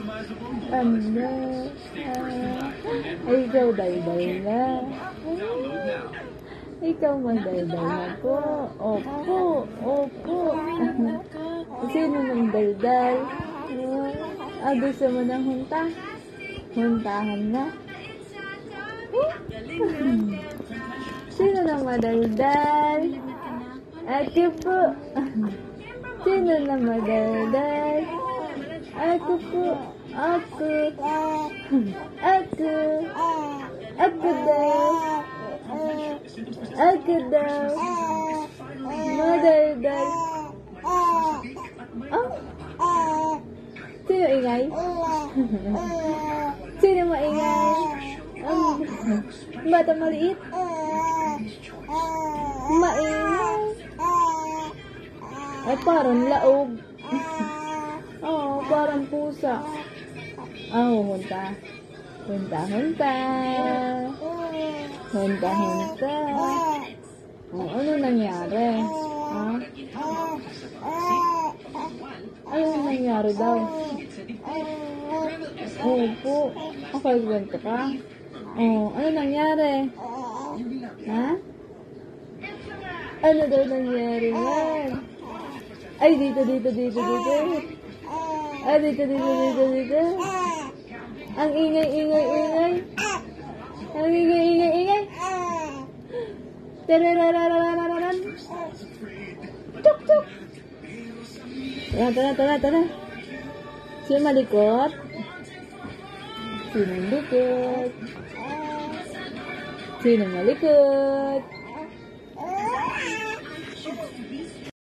Ano? Ay, ikaw daldal na. Ikaw madaldal na po. Opo, opo. Sino nang daldal? Gusto mo ng hunta? Huntahan na? Sino nang madaldal? Ako po. Sino nang madaldal? Ako po. Ako. Ako. Ako daw. Ako daw. Madaldal. Sino ingay? Sino maingay? Bata maliit? Maingay? Ay, parang laog. Oo, parang pusa. Hunta. Hunta, hunta. Hunta, hunta. Ano nangyari? Ano nangyari daw? Opo. Okay, ganito ka? Ano nangyari? Ha? Ano daw nangyari yan? Ay, dito. Ay, dito. Ang ingay. Ang ingay. Tarararararan. Tuk. Tara. Sino malikot? Sino malikot?